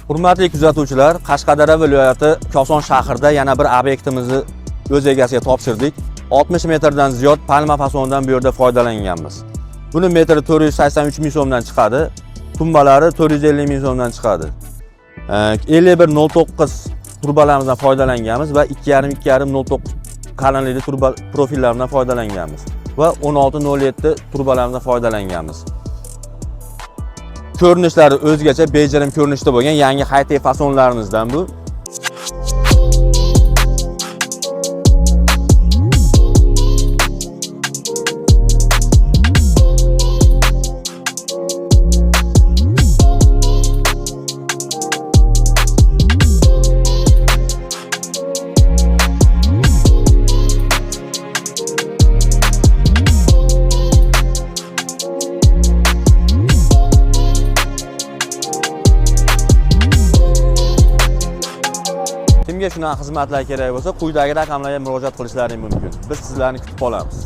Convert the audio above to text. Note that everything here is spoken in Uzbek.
Hurmatli kuzatuvchilar, Qashqadaryo viloyati Koson shahrida yana bir obyektimizni o'z egasiga topshirdik. 60 metrdan ziyod palma fasonidan bu yerda foydalanganmiz. Buni metri 483 ming so'mdan chiqadi, tumbalari 450 ming so'mdan chiqadi. 5109 turbalardan foydalanganmiz va 2,5-2,5-09 qalinlikli turba profillaridan foydalanganmiz va 1607 turbalardan foydalanganmiz. Ko'rinishlari o'zgacha bejirim ko'rinishda bo'lgan yangi high-tech fasonlarimizdan bu. Kimga shunaqa xizmatlar kerak bo'lsa, quyidagi raqamlarga murojaat qilishlaring mumkin. Biz sizlarni kutib qolamiz.